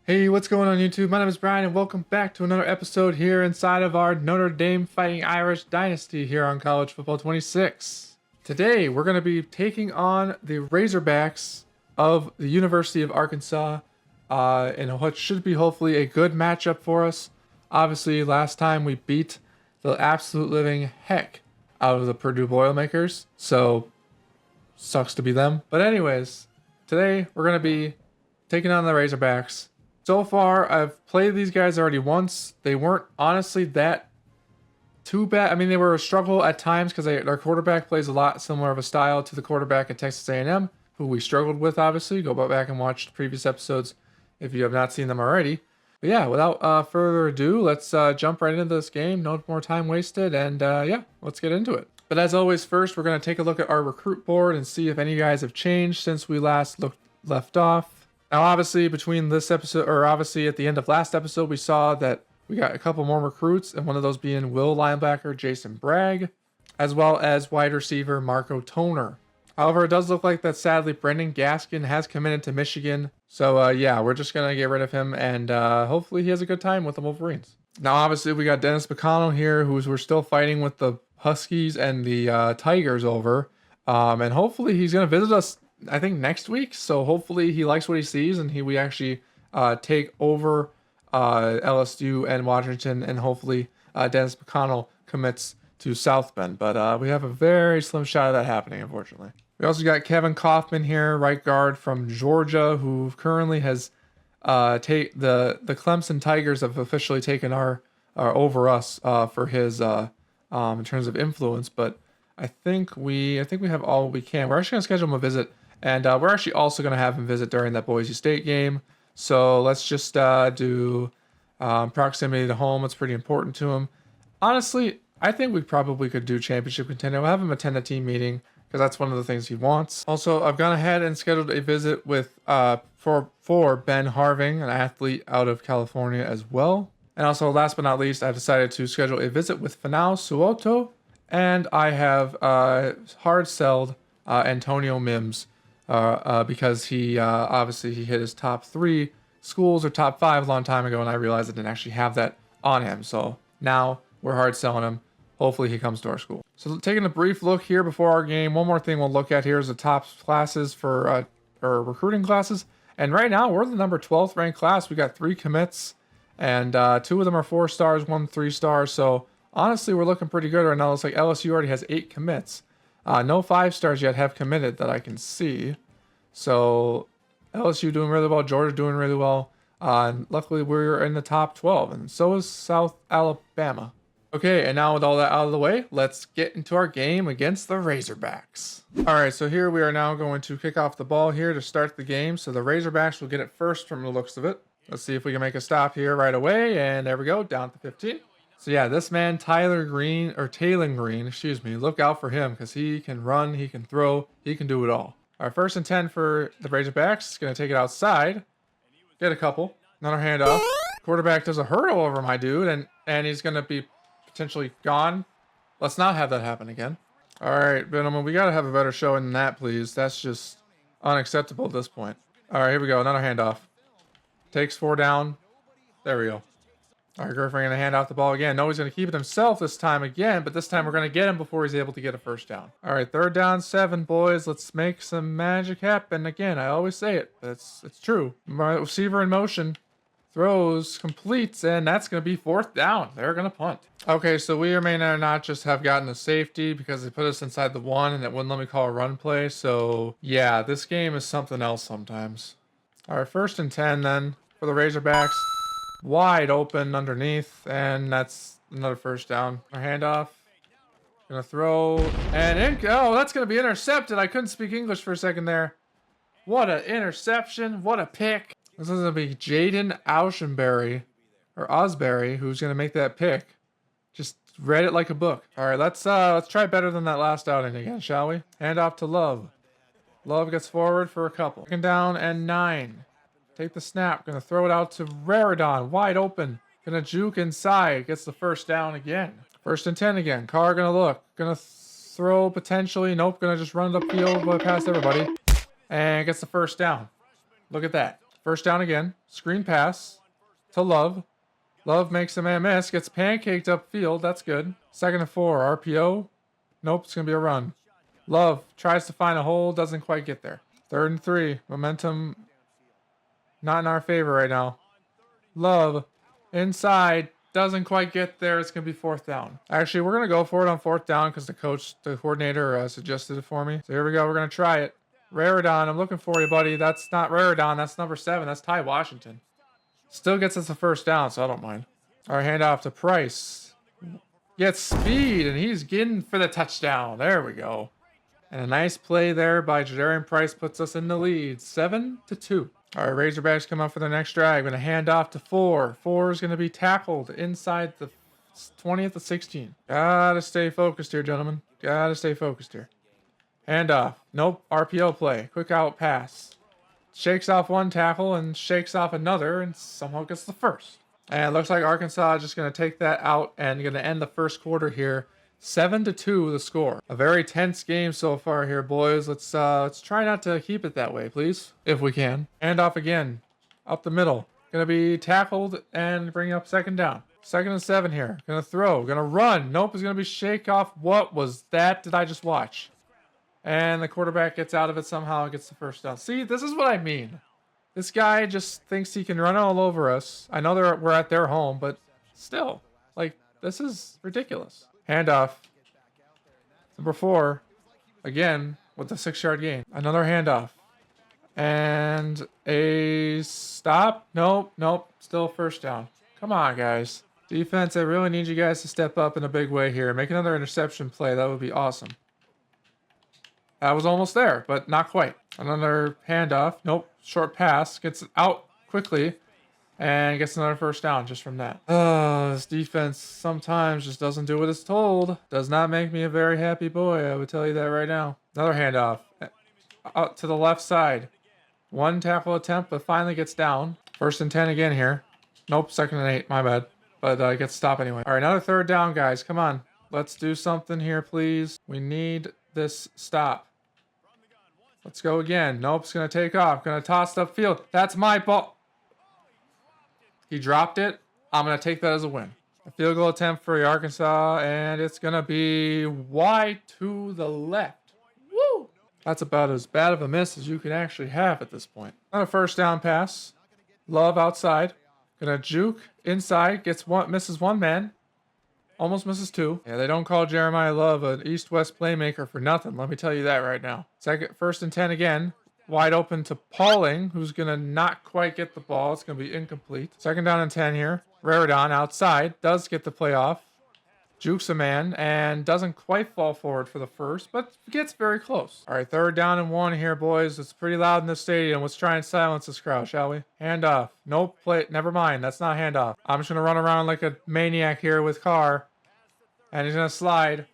Hey, what's going on YouTube? My name is Brian and welcome back to another episode here inside of our Notre Dame Fighting Irish Dynasty here on College Football 26. Today, we're going to be taking on the Razorbacks of the University of Arkansas in what should be hopefully a good matchup for us. Obviously, last time we beat the absolute living heck out of the Purdue Boilermakers, so sucks to be them. But anyways, today we're going to be taking on the Razorbacks. So far, I've played these guys already once. They weren't honestly that too bad. I mean, they were a struggle at times because their quarterback plays a lot similar of a style to the quarterback at Texas A&M, who we struggled with, obviously. Go back and watch previous episodes if you have not seen them already. But yeah, without further ado, let's jump right into this game. No more time wasted, and yeah, let's get into it. But as always, first, we're going to take a look at our recruit board and see if any guys have changed since we last left off. Now, obviously, between this episode, or obviously at the end of last episode, we saw that we got a couple more recruits, and one of those being Will linebacker Jason Bragg, as well as wide receiver Marco Toner. However, it does look like that sadly Brendan Gaskin has committed to Michigan. So yeah, we're just going to get rid of him, and hopefully he has a good time with the Wolverines. Now, obviously, we got Dennis McConnell here, we're still fighting with the Huskies and the Tigers over. And hopefully he's going to visit us, I think, next week. So hopefully he likes what he sees and we actually take over LSU and Washington, and hopefully Dennis McConnell commits to South Bend. But we have a very slim shot of that happening, unfortunately. We also got Kevin Kaufman here, right guard from Georgia, who currently has the Clemson Tigers have officially taken our over us for his in terms of influence. But I think we have all we can. We're actually gonna schedule him a visit. And we're actually also going to have him visit during that Boise State game. So let's just do proximity to home. It's pretty important to him. Honestly, I think we probably could do championship contender. We'll have him attend a team meeting because that's one of the things he wants. Also, I've gone ahead and scheduled a visit with for Ben Harving, an athlete out of California as well. And also, last but not least, I've decided to schedule a visit with Fanao Suoto. And I have hard sold Antonio Mims. Because he obviously he hit his top 3 schools or top 5 a long time ago, and I realized I didn't actually have that on him. So now we're hard selling him. Hopefully he comes to our school. So taking a brief look here before our game, one more thing we'll look at here is the top classes for or recruiting classes. And right now we're the number 12th ranked class. We got 3 commits, and 2 of them are 4 stars, 1 3 stars. So honestly, we're looking pretty good right now. It's like LSU already has 8 commits. No 5 stars yet have committed that I can see. So LSU doing really well, Georgia doing really well. And luckily we're in the top 12, and so is South Alabama. Okay, and now with all that out of the way, let's get into our game against the Razorbacks. All right, so here we are now going to kick off the ball here to start the game. So the Razorbacks will get it first from the looks of it. Let's see if we can make a stop here right away. And there we go, down to 15. So yeah, this man, Taylor Green, excuse me, look out for him because he can run, he can throw, he can do it all. Our first and 10 for the Razorbacks is going to take it outside. Get a couple. Another handoff. Quarterback does a hurdle over my dude, and he's going to be potentially gone. Let's not have that happen again. All right, gentlemen, we got to have a better showing than that, please. That's just unacceptable at this point. All right, here we go. Another handoff. Takes 4 down. There we go. All right, Griffin going to hand off the ball again. No, he's going to keep it himself this time again, but this time we're going to get him before he's able to get a first down. All right, 3rd down, 7, boys. Let's make some magic happen. Again, I always say it, but it's true. My receiver in motion, throws, completes, and that's going to be 4th down. They're going to punt. Okay, so we may not just have gotten a safety because they put us inside the 1 and it wouldn't let me call a run play. So yeah, this game is something else sometimes. All right, 1st and 10 then for the Razorbacks. Wide open underneath, and that's another first down. Our handoff. Gonna throw, and oh, that's gonna be intercepted. I couldn't speak English for a second there. What an interception! What a pick! This is gonna be Jaden Osbury, who's gonna make that pick. Just read it like a book. All right, let's try better than that last outing again, shall we? Handoff to Love. Love gets forward for a couple. 2nd down and 9. Take the snap. Gonna throw it out to Raridon. Wide open. Gonna juke inside. Gets the first down again. 1st and 10 again. Carr gonna look. Gonna throw potentially. Nope. Gonna just run it upfield past everybody. And gets the first down. Look at that. First down again. Screen pass to Love. Love makes a man miss. Gets pancaked upfield. That's good. 2nd and 4. RPO. Nope, it's going to be a run. Love tries to find a hole. Doesn't quite get there. 3rd and 3. Momentum not in our favor right now. Love inside. Doesn't quite get there. It's going to be 4th down. Actually, we're going to go for it on 4th down because the coordinator suggested it for me. So here we go. We're going to try it. Raridon, I'm looking for you, buddy. That's not Raridon. That's number 7. That's Ty Washington. Still gets us a 1st down, so I don't mind. All right, hand off to Price. Gets speed, and he's getting for the touchdown. There we go. And a nice play there by Jadarian Price puts us in the lead, 7-2. All right, Razorbacks come up for the next drive. Going to hand off to 4. 4 is going to be tackled inside the 20th of 16. Gotta stay focused here, gentlemen. Gotta stay focused here. Hand off. Nope. RPO play. Quick out pass. Shakes off one tackle and shakes off another and somehow gets the first. And it looks like Arkansas is just going to take that out and going to end the first quarter here. 7-2 the score. A very tense game so far here, boys. Let's try not to keep it that way, please, if we can. Hand off again. Up the middle. Going to be tackled and bring up 2nd down. 2nd and 7 here. Going to throw. Going to run. Nope, it's going to be shake off. What was that? Did I just watch? And the quarterback gets out of it somehow and gets the 1st down. See, this is what I mean. This guy just thinks he can run all over us. I know we're at their home, but still, like, this is ridiculous. Handoff. Number 4, again, with the 6-yard gain. Another handoff. And a stop. Nope. Still 1st down. Come on, guys. Defense, I really need you guys to step up in a big way here. Make another interception play. That would be awesome. That was almost there, but not quite. Another handoff. Nope. Short pass. Gets out quickly. And gets another 1st down just from that. This defense sometimes just doesn't do what it's told. Does not make me a very happy boy, I would tell you that right now. Another handoff. Out to the left side. 1 tackle attempt, but finally gets down. 1st and 10 again here. Nope, 2nd and 8. My bad. But gets stopped anyway. All right, another 3rd down, guys. Come on. Let's do something here, please. We need this stop. Let's go again. Nope, it's going to take off. Going to toss it upfield. That's my ball. He dropped it. I'm going to take that as a win. A field goal attempt for Arkansas, and it's going to be wide to the left. Woo! That's about as bad of a miss as you can actually have at this point. Another 1st down pass. Love outside. Going to juke inside. Misses 1 man. Almost misses 2. Yeah, they don't call Jeremiah Love an East-West playmaker for nothing. Let me tell you that right now. 1st and 10 again. Wide open to Pauling, who's going to not quite get the ball. It's going to be incomplete. 2nd down and 10 here. Raridon outside. Does get the play off. Jukes a man and doesn't quite fall forward for the first, but gets very close. All right, 3rd down and 1 here, boys. It's pretty loud in the stadium. Let's try and silence this crowd, shall we? Hand off. Nope, play. Never mind. That's not hand off. I'm just going to run around like a maniac here with Carr. And he's going to slide.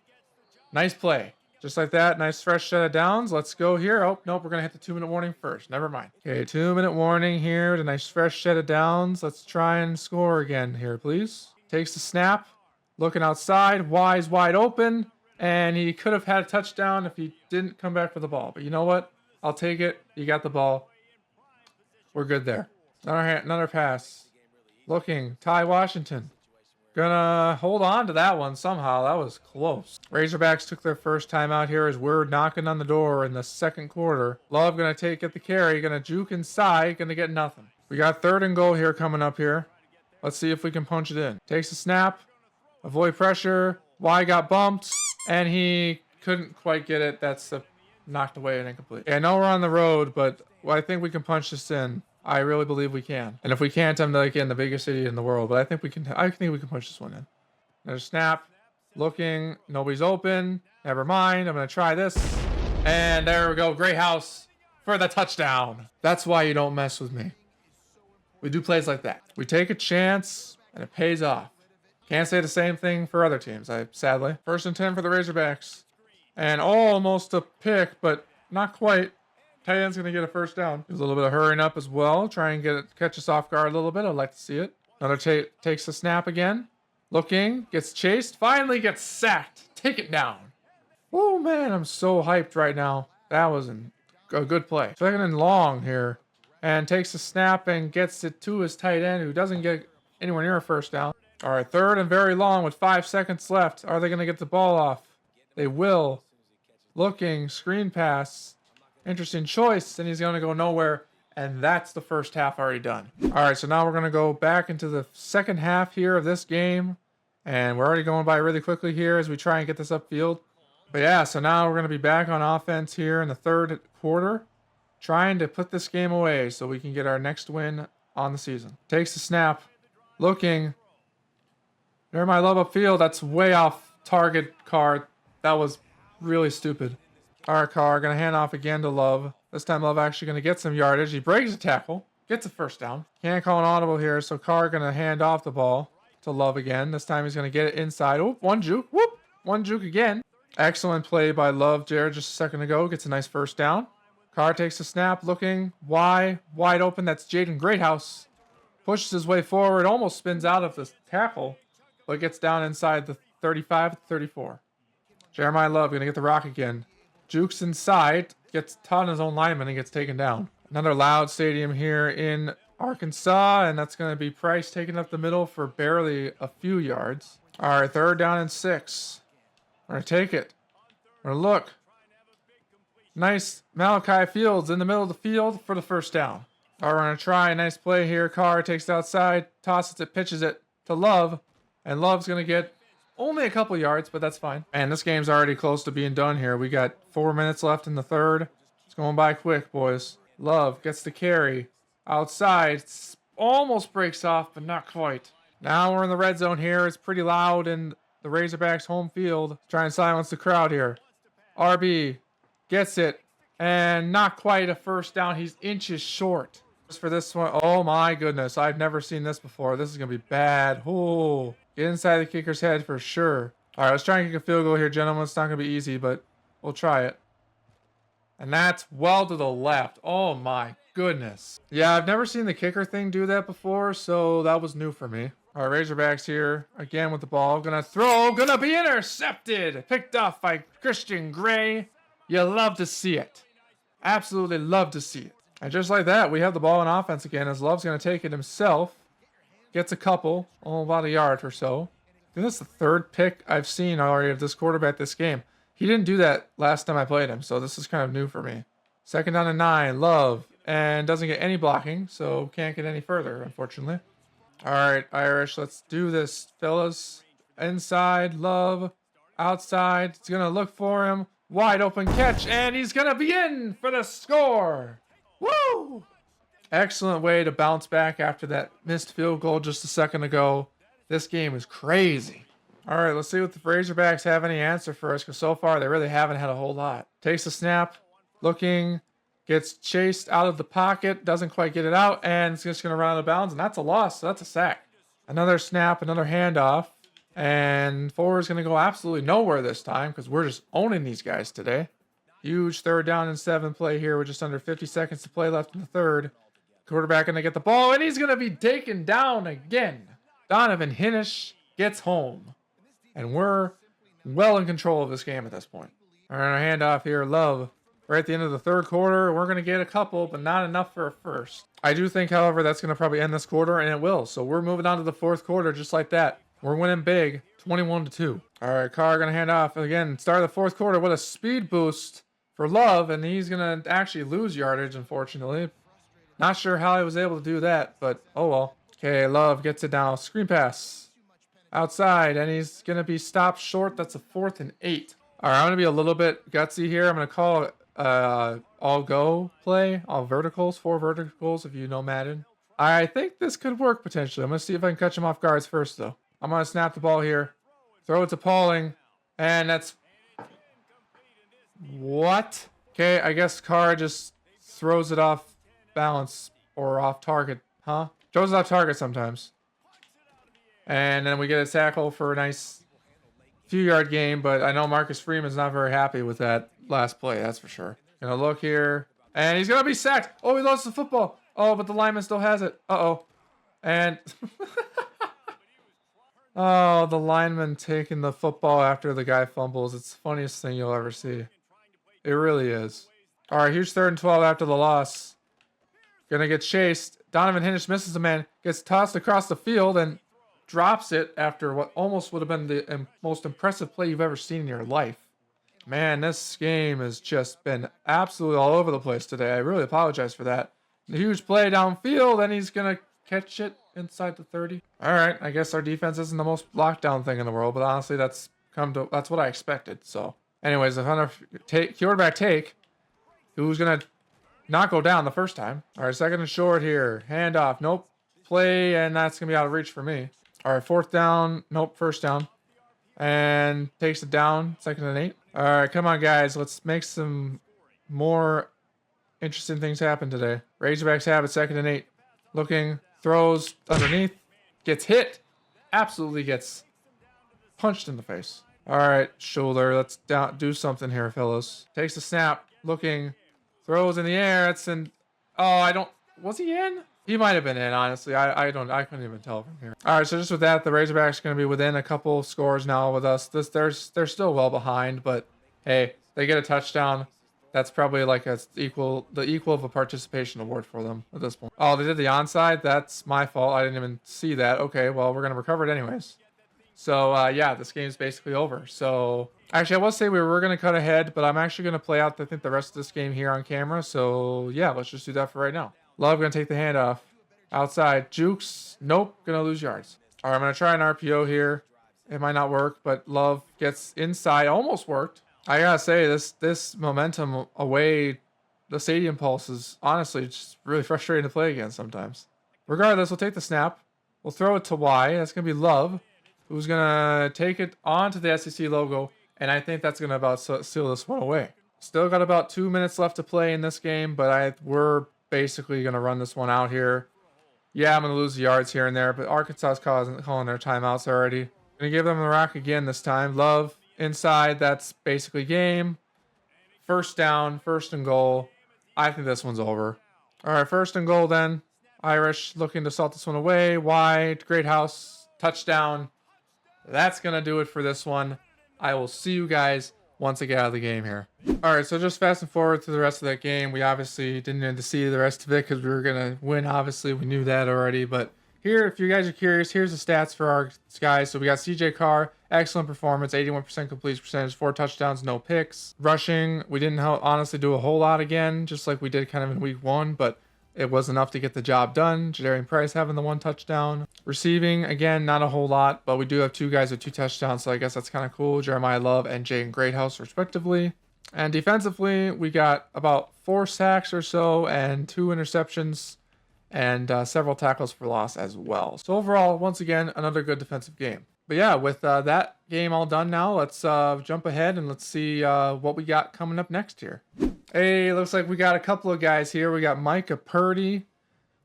Nice play. Just like that. Nice fresh set of downs. Let's go here. Oh, nope. We're going to hit the 2-minute warning first. Never mind. Okay, 2-minute warning here. A nice fresh set of downs. Let's try and score again here, please. Takes the snap. Looking outside. Wise wide open. And he could have had a touchdown if he didn't come back for the ball. But you know what? I'll take it. You got the ball. We're good there. Another pass. Looking. Ty Washington. Gonna hold on to that one somehow. That was close. Razorbacks took their first time out here as we're knocking on the door in the 2nd quarter. Love gonna get the carry. Gonna juke inside. Gonna get nothing. We got 3rd and goal here coming up here. Let's see if we can punch it in. Takes a snap. Avoid pressure. Y got bumped. And he couldn't quite get it. That's knocked away and incomplete. Yeah, I know we're on the road, but I think we can punch this in. I really believe we can. And if we can't, I'm like in the biggest city in the world. But I think we can push this one in. There's a snap. Looking. Nobody's open. Never mind. I'm going to try this. And there we go. Great house for the touchdown. That's why you don't mess with me. We do plays like that. We take a chance and it pays off. Can't say the same thing for other teams, sadly. 1st and 10 for the Razorbacks. And almost a pick, but not quite. Tight end's going to get a 1st down. There's a little bit of hurrying up as well. Try and catch us off guard a little bit. I'd like to see it. Another takes the snap again. Looking. Gets chased. Finally gets sacked. Take it down. Oh, man. I'm so hyped right now. That was a good play. 2nd and long here. and takes a snap and gets it to his tight end, who doesn't get anywhere near a first down. All right, third and very long with 5 seconds left. Are they going to get the ball off? They will. Looking, screen pass. Interesting choice, and he's going to go nowhere. And that's the first half already done. All right, so now we're going to go back into the second half here of this game. And we're already going by really quickly here as we try and get this upfield. But yeah, so now we're going to be back on offense here in the third quarter, trying to put this game away so we can get our next win on the season. Takes the snap. Looking. There my love upfield. That's way off target, Carr. That was really stupid. All right, Carr, going to hand off again to Love. This time Love actually going to get some yardage. He breaks a tackle. Gets a first down. Can't call an audible here, so Carr going to hand off the ball to Love again. This time he's going to get it inside. Oh, one juke. Whoop. One juke again. Excellent play by Love Jared just a second ago. Gets a nice first down. Carr takes a snap. Looking. Wide open. That's Jaden Greathouse. Pushes his way forward. Almost spins out of the tackle, but gets down inside the 35 to 34. Jeremiah Love going to get the rock again. Jukes inside. Gets taught on his own lineman and gets taken down. Another loud stadium here in Arkansas, and that's going to be Price taking up the middle for barely a few yards. All right, third down and 6. We're going to take it. We're going to look. Nice Malachi Fields in the middle of the field for the first down. All right, we're going to try a nice play here. Carr takes it outside, tosses it, pitches it to Love, and Love's going to get only a couple yards, but that's fine. And this game's already close to being done here. We got 4 minutes left in the third. It's going by quick, boys. Love gets the carry. Outside. Almost breaks off, but not quite. Now we're in the red zone here. It's pretty loud in the Razorbacks home field. Try and silence the crowd here. RB gets it. And not quite a first down. He's inches short. Just for this one. Oh my goodness. I've never seen this before. This is going to be bad. Oh. Get inside the kicker's head for sure. All right, let's try and kick a field goal here, gentlemen. It's not going to be easy, but we'll try it. And that's well to the left. Oh, my goodness. Yeah, I've never seen the kicker thing do that before, so that was new for me. All right, Razorbacks here again with the ball. Gonna throw. Gonna be intercepted. Picked off by Christian Gray. You love to see it. Absolutely love to see it. And just like that, we have the ball in offense again as Love's going to take it himself. Gets a couple, about a yard or so. I think that's the third pick I've seen already of this quarterback this game. He didn't do that last time I played him, so this is kind of new for me. Second down and 9, Love, and doesn't get any blocking, so can't get any further, unfortunately. All right, Irish, let's do this, fellas. Inside, Love, outside. He's going to look for him. Wide open catch, and he's going to be in for the score. Woo! Excellent way to bounce back after that missed field goal just a second ago. This game is crazy. All right, let's see what the Razorbacks have any answer for us, because so far they really haven't had a whole lot. Takes a snap, looking, gets chased out of the pocket, doesn't quite get it out, and it's just going to run out of bounds, and that's a loss, so that's a sack. Another snap, another handoff, and forward's going to go absolutely nowhere this time, because we're just owning these guys today. Huge third down and 7 play here with just under 50 seconds to play left in the third. Quarterback going to get the ball, and he's going to be taken down again. Donovan Hinish gets home. And we're well in control of this game at this point. All right, our handoff here, Love. Right at the end of the third quarter, we're going to get a couple, but not enough for a first. I do think, however, that's going to probably end this quarter, and it will. So we're moving on to the fourth quarter just like that. We're winning big, 21-2. All right, Carr going to hand off. Again, start of the fourth quarter with a speed boost for Love, and he's going to actually lose yardage, unfortunately. Not sure how he was able to do that, but oh well. Okay, Love gets it down. Screen pass. Outside, and he's going to be stopped short. That's a 4th and 8. All right, I'm going to be a little bit gutsy here. I'm going to call it all go play, all verticals, 4 verticals if you know Madden. I think this could work potentially. I'm going to see if I can catch him off guards first, though. I'm going to snap the ball here. Throw it to Pauling, and that's... What? Okay, I guess Carr just throws it off balance or off target, huh? Throws it off target sometimes. And then we get a tackle for a nice few yard gain, but I know Marcus Freeman's not very happy with that last play, that's for sure. Gonna look here, and he's gonna be sacked. Oh, he lost the football. Oh, but the lineman still has it. Uh-oh. And oh, the lineman taking the football after the guy fumbles. It's the funniest thing you'll ever see. It really is. All right, here's 3rd and 12 after the loss. Gonna get chased. Donovan Hinnish misses a man, gets tossed across the field and drops it after what almost would have been the most impressive play you've ever seen in your life. Man, this game has just been absolutely all over the place today. I really apologize for that. A huge play downfield, and he's gonna catch it inside the 30. All right, I guess our defense isn't the most lockdown thing in the world, but honestly, that's what I expected. So, anyways, if I'm quarterback take, who's gonna not go down the first time? All right, second and short here, handoff, nope, play, and that's gonna be out of reach for me. All right, fourth down, nope, first down, and takes it down, 2nd and 8. All right, come on, guys, let's make some more interesting things happen today. Razorbacks have it, 2nd and 8. Looking, throws underneath, gets hit, absolutely gets punched in the face. All right, shoulder, let's do something here, fellas. Takes the snap, looking, throws in the air. It's in. Oh, was he in? He might have been in, honestly. I couldn't even tell from here. All right, so just with that, the Razorbacks are going to be within a couple scores now with us. They're still well behind, but hey, they get a touchdown. That's probably like the equal of a participation award for them at this point. Oh, they did the onside. That's my fault. I didn't even see that. Okay, well, we're going to recover it anyways. So, yeah, this game's basically over. So, actually, I will say we were going to cut ahead, but I'm actually going to play out, I think, the rest of this game here on camera. So, yeah, let's just do that for right now. Love going to take the handoff. Outside. Jukes. Nope. Going to lose yards. All right, I'm going to try an RPO here. It might not work, but Love gets inside. Almost worked. I got to say, this momentum away, the stadium pulse is honestly just really frustrating to play against sometimes. Regardless, we'll take the snap. We'll throw it to Y. That's going to be Love, who's going to take it onto the SEC logo, and I think that's going to about seal this one away. Still got about 2 minutes left to play in this game, but we're basically going to run this one out here. Yeah, I'm going to lose the yards here and there, but Arkansas is calling their timeouts already. Going to give them the rock again this time. Love inside. That's basically game. First down, 1st and goal. I think this one's over. All right, 1st and goal then. Irish looking to salt this one away. Wide, Great House, touchdown. That's going to do it for this one. I will see you guys once I get out of the game here. All right, so just fast and forward to the rest of that game. We obviously didn't need to see the rest of it because we were going to win. Obviously, we knew that already. But here, if you guys are curious, here's the stats for our guys. So we got CJ Carr, excellent performance, 81% completion percentage, 4 touchdowns, no picks. Rushing, we didn't honestly do a whole lot again, just like we did kind of in week 1, but it was enough to get the job done. Jadarian Price having the 1 touchdown. Receiving, again, not a whole lot, but we do have 2 guys with 2 touchdowns, so I guess that's kind of cool. Jeremiah Love and Jaden Greathouse, respectively. And defensively, we got about 4 sacks or so and 2 interceptions and several tackles for loss as well. So overall, once again, another good defensive game. But yeah, with that game all done now, let's jump ahead and let's see what we got coming up next here. Hey, looks like we got a couple of guys here. We got Micah Purdy.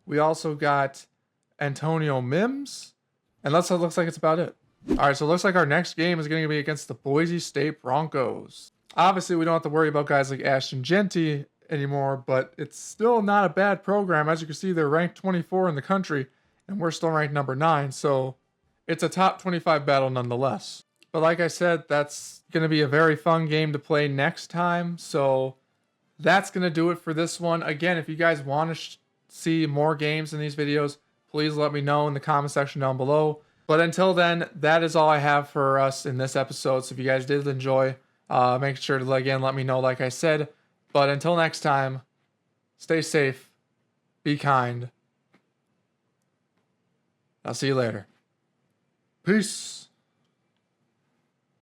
We also got Antonio Mims. And it looks like it's about it. All right, so it looks like our next game is going to be against the Boise State Broncos. Obviously, we don't have to worry about guys like Ashton Genty anymore, but it's still not a bad program. As you can see, they're ranked 24 in the country, and we're still ranked number 9. So it's a top 25 battle nonetheless. But like I said, that's going to be a very fun game to play next time. So that's going to do it for this one. Again, if you guys want to see more games in these videos, please let me know in the comment section down below. But until then, that is all I have for us in this episode. So if you guys did enjoy, make sure to, again, let me know like I said. But until next time, stay safe, be kind. I'll see you later. Peace.